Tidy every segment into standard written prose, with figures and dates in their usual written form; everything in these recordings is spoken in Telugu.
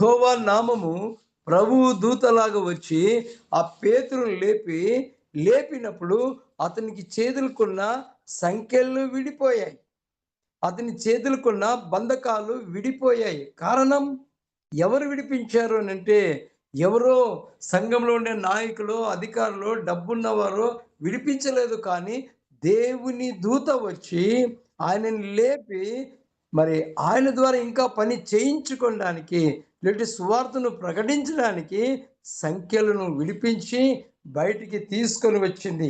యెహోవా నామము ప్రభువు దూతలాగా వచ్చి ఆ పేతురుని లేపినప్పుడు అతనికి చేతులకున్న సంకెళ్ళు విడిపోయాయి. అతని చేతులకున్న బంధకాలు విడిపోయాయి. కారణం ఎవరు విడిపించారు అనంటే, ఎవరో సంఘంలో ఉండే నాయకులో, అధికారులో, డబ్బున్నవారో విడిపించలేదు. కానీ దేవుని దూత వచ్చి ఆయనని లేపి, మరి ఆయన ద్వారా ఇంకా పని చేయించుకోవడానికి, లేదంటే సువార్తను ప్రకటించడానికి సంఖ్యలను విడిపించి బయటికి తీసుకొని వచ్చింది.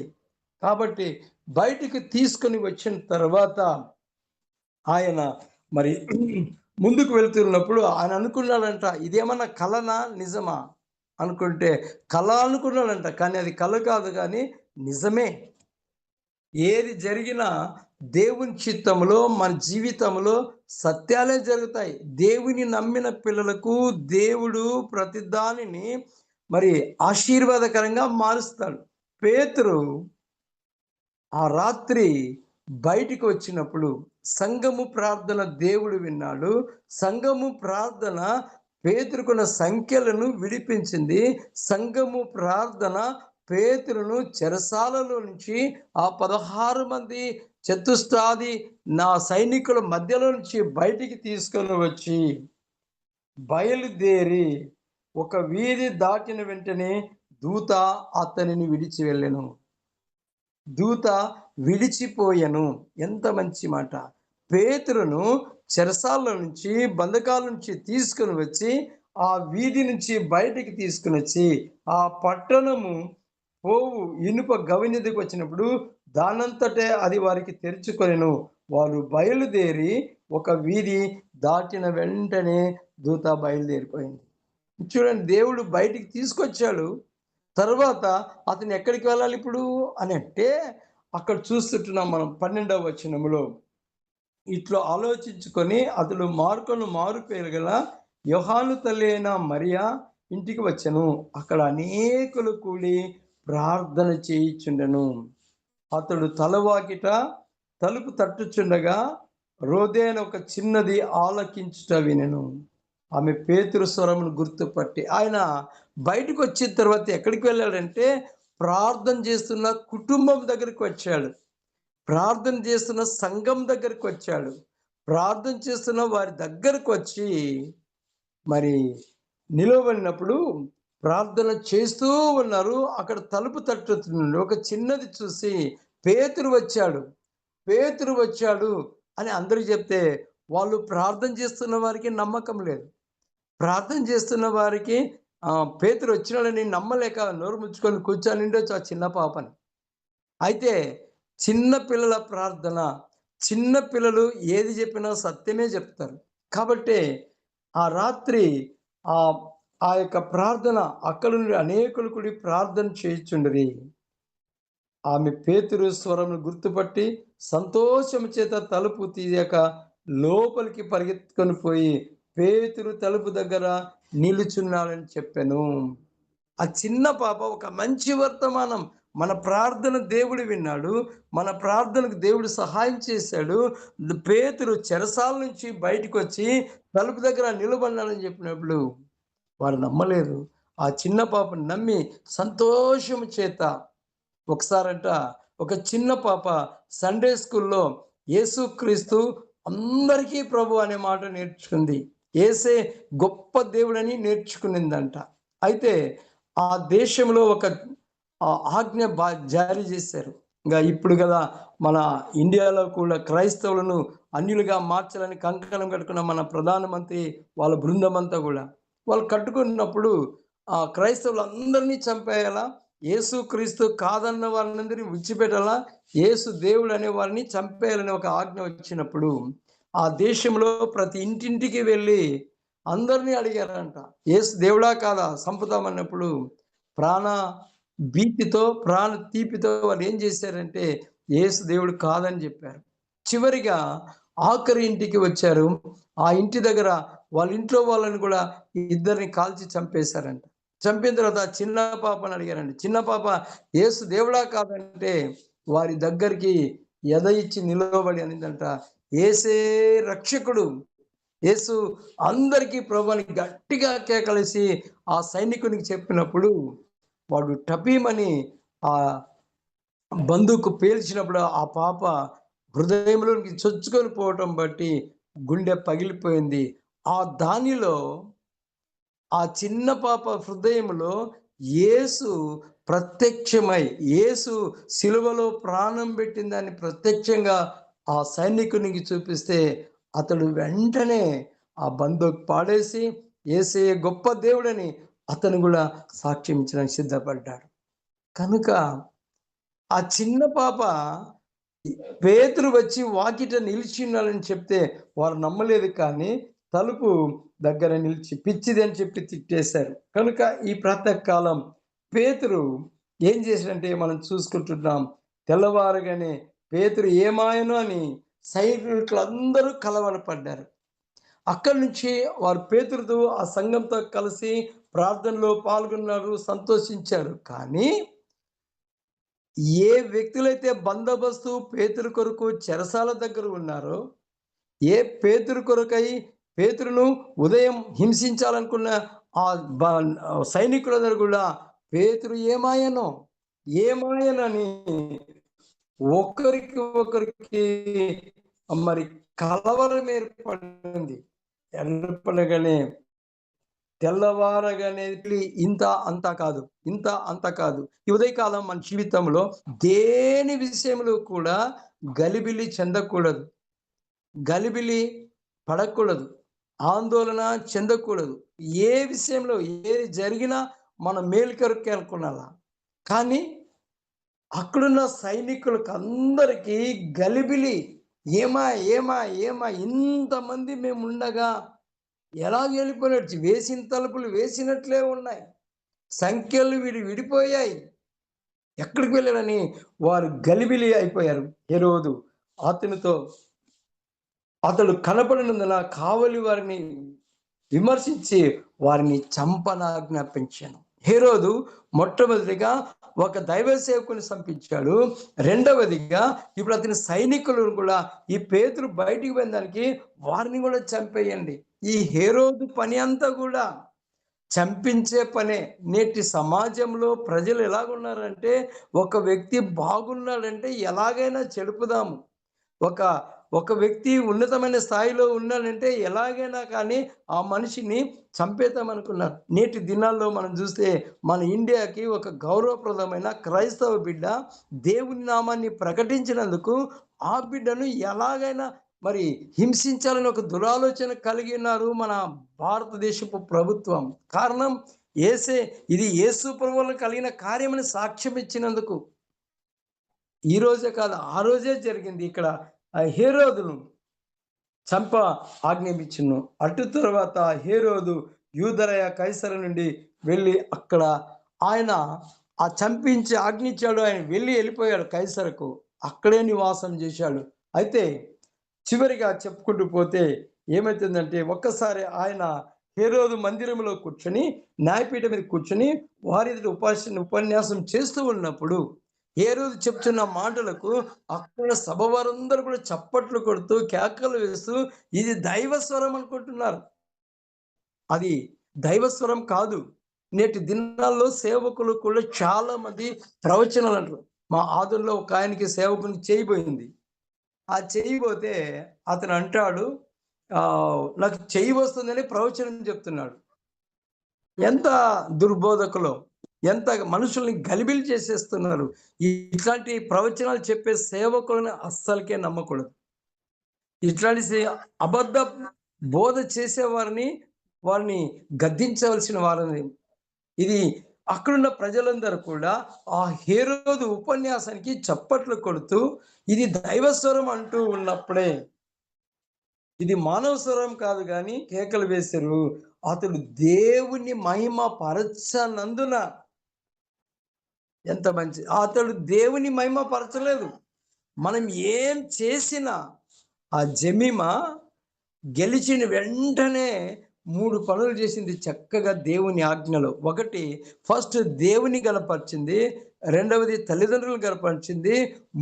కాబట్టి బయటికి తీసుకొని వచ్చిన తర్వాత ఆయన మరి ముందుకు వెళ్తున్నప్పుడు ఆయన అనుకున్నాడంట, ఇదేమన్నా కలనా? నిజమా? అనుకుంటే కల అనుకున్నాడంట. కానీ అది కల కాదు గానీ నిజమే. ఏది జరిగినా దేవుని చిత్తంలో, మన జీవితంలో సత్యాలే జరుగుతాయి. దేవుని నమ్మిన పిల్లలకు దేవుడు ప్రతి దానిని మరి ఆశీర్వాదకరంగా మారుస్తాడు. పేతురు ఆ రాత్రి బయటికి వచ్చినప్పుడు సంఘము ప్రార్థన దేవుడు విన్నాడు. సంఘము ప్రార్థన పేతురుకున్న సంఖ్యలను విడిపించింది. సంఘము ప్రార్థన పేతురును చెరసాలలో నుంచి ఆ 16 మంది చతుష్టాది నా సైనికుల మధ్యలో నుంచి బయటికి తీసుకొని వచ్చి బయలుదేరి ఒక వీధి దాటిన వెంటనే దూత అతనిని విడిచి వెళ్ళెను. దూత విడిచిపోయెను. ఎంత మంచి మాట. పేతురును చెరసాల్లో నుంచి, బంధకాల నుంచి తీసుకొని వచ్చి, ఆ వీధి నుంచి బయటికి తీసుకొనొచ్చి, ఆ పట్టణము పోవు ఇనుప గవిని వచ్చినప్పుడు దానంతటే అది వారికి తెరుచుకొనెను. వారు బయలుదేరి ఒక వీధి దాటిన వెంటనే దూత బయలుదేరిపోయింది. చూడండి, దేవుడు బయటికి తీసుకొచ్చాడు. తరువాత అతను ఎక్కడికి వెళ్ళాలిప్పుడు అనంటే, అక్కడ చూస్తుంటున్నాం మనం 12వ వచనములో. ఇట్లా ఆలోచించుకొని అతడు మార్కొను మారు పేరు గల యోహాను తల్లి అయిన మరియా ఇంటికి వచ్చెను. అక్కడ అనేకులు కూడి ప్రార్థన చేయుచుండెను. అతడు తలవాకిట తలుపు తట్టుచుండగా రోదే అని ఒక చిన్నది ఆలకించుట వినెను. ఆమె పేతురు స్వరమును గుర్తుపట్టి ఆయన బయటకు వచ్చిన తర్వాత ఎక్కడికి వెళ్ళాడంటే, ప్రార్థన చేస్తున్న కుటుంబం దగ్గరికి వచ్చాడు. ప్రార్థన చేస్తున్న సంఘం దగ్గరికి వచ్చాడు. ప్రార్థన చేస్తున్న వారి దగ్గరకు వచ్చి మరి నిలవబడినప్పుడు ప్రార్థన చేస్తూ ఉన్నారు. అక్కడ తలుపు తట్టుతుంది. ఒక చిన్నది చూసి పేతురు వచ్చాడు, పేతురు వచ్చాడు అని అందరూ చెప్తే, వాళ్ళు ప్రార్థన చేస్తున్న వారికి నమ్మకం లేదు. ప్రార్థన చేస్తున్న వారికి పేతురు వచ్చినాడని నమ్మలేక నోరు ముచ్చుకొని కూర్చొని ఉండొచ్చు ఆ చిన్న పాపని. అయితే చిన్న పిల్లల ప్రార్థన, చిన్న పిల్లలు ఏది చెప్పినా సత్యమే చెప్తారు. కాబట్టే ఆ రాత్రి ఆహ్, ఆ యొక్క ప్రార్థన అక్కడ నుండి అనేకులు కూడి ప్రార్థన చేయుచుండిరి. ఆమె పేతురు స్వరమును గుర్తుపట్టి సంతోషము చేత తలుపు తీయక లోపలికి పరిగెత్తుకొని పోయి పేతురు తలుపు దగ్గర నిలుచున్నాడని చెప్పెను. ఆ చిన్న పాప ఒక మంచి వర్తమానం. మన ప్రార్థన దేవుడు విన్నాడు. మన ప్రార్థనకు దేవుడు సహాయం చేశాడు. పేతురు చెరసాల నుంచి బయటికొచ్చి తలుపు దగ్గర నిలబడినాడని చెప్పినప్పుడు వారు నమ్మలేదు. ఆ చిన్న పాపను నమ్మి సంతోషము చేత ఒకసారంట ఒక చిన్న పాప సండే స్కూల్‌లో యేసుక్రీస్తు అందరికీ ప్రభు అనే మాట నేర్చుకుంది. యేసే గొప్ప దేవుడని నేర్చుకునిందంట. అయితే ఆ దేశంలో ఒక ఆజ్ఞ జారీ చేశారు. ఇప్పుడు గదా మన ఇండియాలో కూడా క్రైస్తవులను అన్యులుగా మార్చాలని కంకణం కట్టుకున్న మన ప్రధానమంత్రి వాళ్ళ బృందమంతా గూడా. వాళ్ళు కట్టుకున్నప్పుడు క్రైస్తవులందరినీ చంపేయాలా? యేసుక్రీస్తు కాదన్న వారినందరిని విడిచిపెట్టాలా? యేసు దేవుడు అనే వారిని చంపేయాలని ఒక ఆజ్ఞ వచ్చినప్పుడు, ఆ దేశంలో ప్రతి ఇంటింటికి వెళ్ళి అందరిని అడిగారంట. యేసు దేవుడా కాదా సంపుతామన్నప్పుడు, ప్రాణ భీతితో, ప్రాణ తీపితో వాళ్ళేం చేశారంటే, యేసు దేవుడు కాదని చెప్పారు. చివరిగా ఆఖరి ఇంటికి వచ్చారు. ఆ ఇంటి దగ్గర వాళ్ళ ఇంట్లో వాళ్ళని కూడా ఇద్దరిని కాల్చి చంపేశారంట. చంపిన తర్వాత చిన్న పాపని అడిగారండి. చిన్న పాప యేసు దేవుడా కాదంటే, వారి దగ్గరికి ఎద ఇచ్చి నిలవబడి అనిందంట, యేసే రక్షకుడు. యేసు అందరికీ ప్రభు అని గట్టిగా కేకలేసి ఆ సైనికునికి చెప్పినప్పుడు వాడు టపీమని ఆ బందూకు పేల్చినప్పుడు ఆ పాప హృదయంలోనికి చొచ్చుకొని పోవటం బట్టి గుండె పగిలిపోయింది. ఆ దానిలో ఆ చిన్న పాప హృదయంలో యేసు ప్రత్యక్షమై, యేసు సిలువలో ప్రాణం పెట్టిన దాన్ని ప్రత్యక్షంగా ఆ సైనికునికి చూపిస్తే అతడు వెంటనే ఆ బందూక్ పాడేసి యేసయ్య గొప్ప దేవుడని అతను కూడా సాక్ష్యం ఇచ్చడానికి సిద్ధపడ్డాడు. కనుక ఆ చిన్న పాప పేతురు వచ్చి వాకిట నిలిచిన్నాడని చెప్తే వారు నమ్మలేదు, కానీ తలుపు దగ్గర నిలిచి పిచ్చిది అని చెప్పి తిట్టేశారు. కనుక ఈ ప్రాతకాలం పేతురు ఏం చేశాడంటే మనం చూసుకుంటున్నాం. తెల్లవారగానే పేతురు ఏమాయను అని సైనికులందరూ కలవరపడ్డారు. అక్కడి నుంచి వారు పేతురుతో ఆ సంఘంతో కలిసి ప్రార్థనలో పాల్గొన్నారు, సంతోషించారు. కానీ ఏ వ్యక్తులైతే బందోబస్తు పేతురు కొరకు చెరసాల దగ్గర ఉన్నారో, ఏ పేతురు కొరకై పేతురును ఉదయం హింసించాలనుకున్న ఆ బ సైనికులందరూ కూడా పేతురు ఏమాయనో, ఏమాయనని ఒకరికి మరి కలవరం ఏర్పడింది. ఏర్పడగానే తెల్లవారగానే ఇంత అంత కాదు, ఇంత అంత కాదు. ఈ ఉదయకాలం మన జీవితంలో దేని విషయంలో కూడా గలిబిలి చెందకూడదు. గలిబిలి పడకూడదు. ఆందోళన చెందకూడదు. ఏ విషయంలో ఏది జరిగినా మన మేలు కొరకే అనుకునాలా. కానీ అక్కడున్న సైనికులకందరికీ గలిబిలి. ఏమా, ఏమా, ఏమా ఇంతమంది మేముండగా ఎలా వెళ్ళిపోయినట్టు వేసిన తలుపులు వేసినట్లే ఉన్నాయి. సంఖ్యలు విడిపోయాయి. ఎక్కడికి వెళ్ళారని వారు గలిబిలి అయిపోయారు. హేరోదు అతనితో అతడు కనపడినందున కావలి వారిని విమర్శించి వారిని చంపనాజ్ఞాపించాను. హేరోదు మొట్టమొదటిగా ఒక దైవ సేవకుని సంపించాడు. రెండవదిగా ఇప్పుడు అతని సైనికులను కూడా ఈ పేతురు బయటికి పోయేదానికి వారిని కూడా చంపేయండి. ఈ హేరోదు పని అంతా కూడా చంపించే పనే. నేటి సమాజంలో ప్రజలు ఎలాగున్నారంటే ఒక వ్యక్తి బాగున్నాడంటే ఎలాగైనా చెడుపుదాము. ఒక ఒక వ్యక్తి ఉన్నతమైన స్థాయిలో ఉన్నాడంటే ఎలాగైనా కానీ ఆ మనిషిని చంపేద్దామనుకున్నారు. నేటి దినాల్లో మనం చూస్తే మన ఇండియాకి ఒక గౌరవప్రదమైన క్రైస్తవ బిడ్డ దేవుని నామాన్ని ప్రకటించినందుకు ఆ బిడ్డను ఎలాగైనా మరి హింసించాలని ఒక దురాలోచన కలిగి ఉన్నారు మన భారతదేశపు ప్రభుత్వం. కారణం యేసే, ఇది యేసు ప్రభువులో కలిగిన కార్యమని సాక్ష్యం ఇచ్చినందుకు. ఈ రోజే కాదు, ఆ రోజే జరిగింది. ఇక్కడ హేరోదును చంప ఆజ్ఞాపించును. అటు తరువాత హేరోదు యూదయ కైసరు నుండి వెళ్ళి అక్కడ ఆయన ఆ చంపించి ఆజ్ఞించాడు. ఆయన వెళ్ళిపోయాడు కైసరుకు. అక్కడే నివాసం చేశాడు. అయితే చివరిగా చెప్పుకుంటూ పోతే ఏమైతుందంటే ఒక్కసారి ఆయన హేరోదు మందిరంలో కూర్చొని న్యాయపీఠం మీద కూర్చొని వారి ఉపన్యాసం చేస్తూ ఉన్నప్పుడు హేరోదు చెప్తున్న మాటలకు అక్కడ సభ వారందరూ కూడా చప్పట్లు కొడుతూ కేకలు వేస్తూ ఇది దైవస్వరం అనుకుంటున్నారు. అది దైవస్వరం కాదు. నేటి దినాల్లో సేవకులు కూడా చాలా మంది ప్రవచనాలు అంటారు. మా ఆదుల్లో ఒక ఆయనకి సేవకుని చేయబోయింది. ఆ చేయబోతే అతను అంటాడు, నాకు చెయ్యి వస్తుందని ప్రవచనం చెప్తున్నాడు. ఎంత దుర్బోధకులో, ఎంత మనుషుల్ని గలిబిలి చేసేస్తున్నారు. ఇట్లాంటి ప్రవచనాలు చెప్పే సేవకులను అస్సలకే నమ్మకూడదు. ఇట్లాంటి అబద్ధ బోధ చేసేవారిని వారిని గద్దించవలసిన వారిని. ఇది అక్కడున్న ప్రజలందరూ కూడా ఆ హేరోదు ఉపన్యాసానికి చప్పట్లు కొడుతూ ఇది దైవస్వరం అంటూ ఉన్నప్పుడే, ఇది మానవ స్వరం కాదు కానీ కేకలు వేశారు. అతడు దేవుని మహిమ పరచనందున ఎంత మంచి, అతడు దేవుని మహిమ పరచలేదు. మనం ఏం చేసినా ఆ జమీమా గెలిచిన వెంటనే 3 పనులు చేసింది చక్కగా దేవుని ఆజ్ఞలో. ఒకటి, ఫస్ట్ దేవుని గనపరిచింది. రెండవది తల్లిదండ్రులు గనపరిచింది.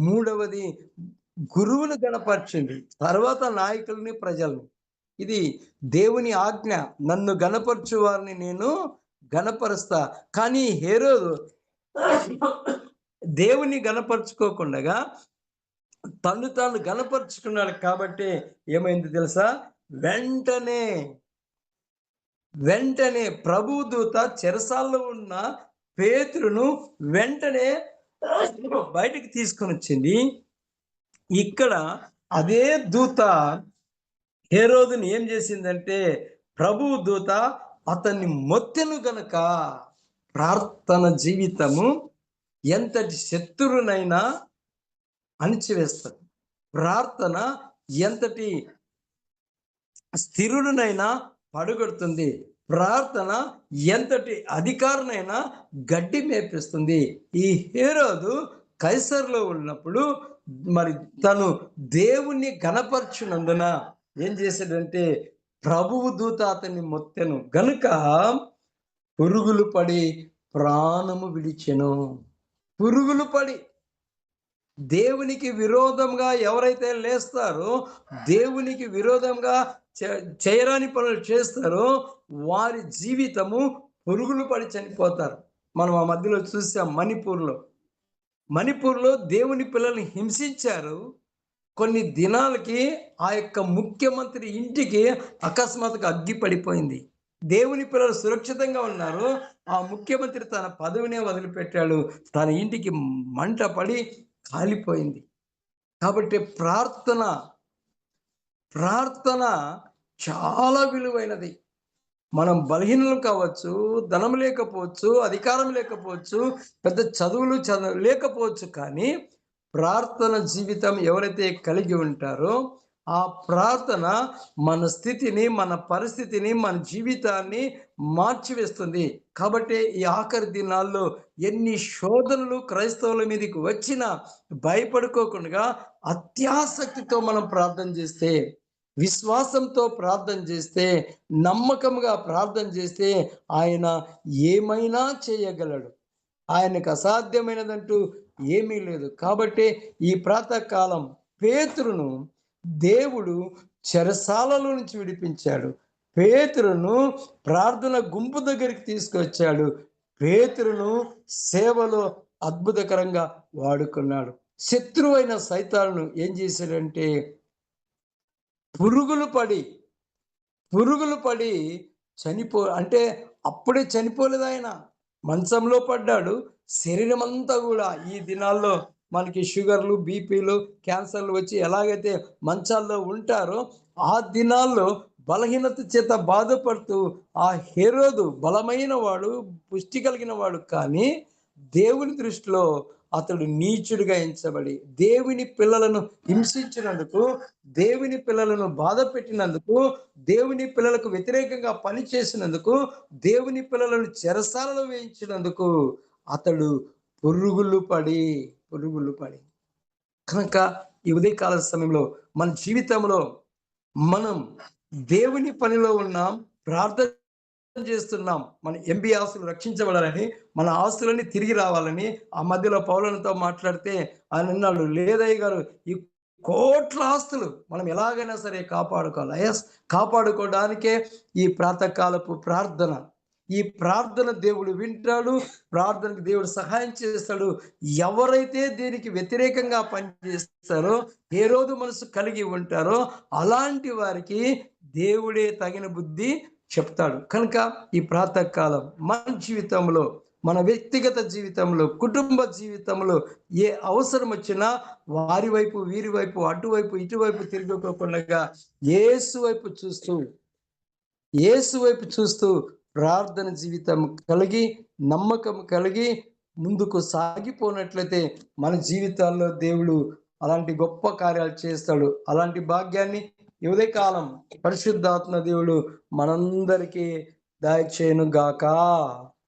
మూడవది గురువులు గనపరిచింది. తర్వాత నాయకుల్ని, ప్రజల్ని. ఇది దేవుని ఆజ్ఞ. నన్ను గనపరచు వారిని నేను గనపరుస్తా. కానీ హేరోదు దేవుని గనపరుచుకోకుండగా తను తాను గనపరుచుకున్నాడు కాబట్టి ఏమైంది తెలుసా? వెంటనే వెంటనే ప్రభువు దూత చెరసాల్లో ఉన్న పేతురును వెంటనే బయటికి తీసుకొని వచ్చింది. ఇక్కడ అదే దూత హేరోదుని ఏం చేసిందంటే, ప్రభువు దూత అతన్ని మొత్తెను గనక ప్రార్థన జీవితము ఎంతటి శత్రువునైనా అణిచివేస్తుంది. ప్రార్థన ఎంతటి స్థిరుడినైనా పడగొడుతుంది. ప్రార్థన ఎంతటి అధికారినైనా గడ్డి మేపిస్తుంది. ఈ హేరోదు కైసరులో ఉన్నప్పుడు మరి తను దేవుణ్ణి గణపరచునందున ఏం చేశాడంటే, ప్రభువు దూత అతన్ని మొత్తెను గనుక పురుగులు పడి ప్రాణము విడిచెను. పురుగులు పడి దేవునికి విరోధంగా ఎవరైతే లేస్తారో, దేవునికి విరోధంగా చేయరాని పనులు చేస్తారో వారి జీవితము పురుగులు పడి చనిపోతారు. మనం ఆ మధ్యలో చూసాం మణిపూర్లో దేవుని పిల్లల్ని హింసించారు. కొన్ని దినాలకి ఆ యొక్క ముఖ్యమంత్రి ఇంటికి అకస్మాత్తుగా అగ్గి పడిపోయింది. దేవుని పిల్లలు సురక్షితంగా ఉన్నారు. ఆ ముఖ్యమంత్రి తన పదవినే వదిలిపెట్టాడు. తన ఇంటికి మంట పడి కాలిపోయింది. కాబట్టి ప్రార్థన చాలా విలువైనది. మనం బలహీనలు కావచ్చు, ధనం లేకపోవచ్చు, అధికారం లేకపోవచ్చు, పెద్ద చదువులు లేకపోవచ్చు, కానీ ప్రార్థన జీవితం ఎవరైతే కలిగి ఉంటారో ఆ ప్రార్థన మన స్థితిని, మన పరిస్థితిని, మన జీవితాన్ని మార్చివేస్తుంది. కాబట్టి ఈ ఆఖరి దినాల్లో ఎన్ని శోధనలు క్రైస్తవుల మీదకి వచ్చినా భయపడుకోకుండా అత్యాసక్తితో మనం ప్రార్థన చేస్తే, విశ్వాసంతో ప్రార్థన చేస్తే, నమ్మకంగా ప్రార్థన చేస్తే ఆయన ఏమైనా చేయగలడు. ఆయనకు అసాధ్యమైనదంటూ ఏమీ లేదు. కాబట్టి ఈ ప్రాతకాలం పేతురును దేవుడు చెరసాలలో నుంచి విడిపించాడు. పేతురును ప్రార్థన గుంపు దగ్గరికి తీసుకొచ్చాడు. పేతురును సేవలో అద్భుతకరంగా వాడుకున్నాడు. శత్రువైన సైతాను ఏం చేశాడంటే, పురుగులు పడి అంటే అప్పుడే చనిపోలేదు ఆయన. మంచంలో పడ్డాడు. శరీరం అంతా కూడా ఈ దినాల్లో మనకి షుగర్లు, బీపీలు, క్యాన్సర్లు వచ్చి ఎలాగైతే మంచాల్లో ఉంటారో ఆ దినాల్లో బలహీనత చేత బాధపడుతూ ఆ హేరోదు బలమైన వాడు, పుష్టి కలిగిన వాడు, కానీ దేవుని దృష్టిలో అతడు నీచుడిగా ఎంచబడి దేవుని పిల్లలను హింసించినందుకు, దేవుని పిల్లలను బాధ పెట్టినందుకు, దేవుని పిల్లలకు వ్యతిరేకంగా పనిచేసినందుకు, దేవుని పిల్లలను చెరసాలలో వేయించినందుకు అతడు పురుగులు పడి కనుక ఈ ఉదయకాల సమయంలో మన జీవితంలో మనం దేవుని పనిలో ఉన్నాం, ప్రార్థన చేస్తున్నాం. మన ఎంబీ ఆస్తులు రక్షించబడాలని, మన ఆస్తులన్నీ తిరిగి రావాలని. ఆ మధ్యలో పౌలనితో మాట్లాడితే ఆయన అన్నాడు, లేదయ్య గారు, ఈ కోట్ల ఆస్తులు మనం ఎలాగైనా సరే కాపాడుకోవాలి. కాపాడుకోవడానికే ఈ ప్రాతకాలపు ప్రార్థన. ఈ ప్రార్థన దేవుడు వింటాడు, ప్రార్థనకు దేవుడు సహాయం చేస్తాడు. ఎవరైతే దీనికి వ్యతిరేకంగా పనిచేస్తారో, ఏ రోజు మనసు కలిగి ఉంటారో అలాంటి వారికి దేవుడే తగిన బుద్ధి చెప్తాడు. కనుక ఈ ప్రాతకాలం మన జీవితంలో, మన వ్యక్తిగత జీవితంలో, కుటుంబ జీవితంలో ఏ అవసరం వచ్చినా వారి వైపు, వీరి వైపు, అటువైపు, ఇటువైపు తిరుగుకోకుండా యేసు వైపు చూస్తూ ప్రార్థన జీవితం కలిగి, నమ్మకం కలిగి ముందుకు సాగిపోయినట్లయితే మన జీవితాల్లో దేవుడు అలాంటి గొప్ప కార్యాలు చేస్తాడు. అలాంటి భాగ్యాన్ని ఈ ఉదయకాలం పరిశుద్ధాత్మ దేవుడు మనందరికీ దయచేయును గాక.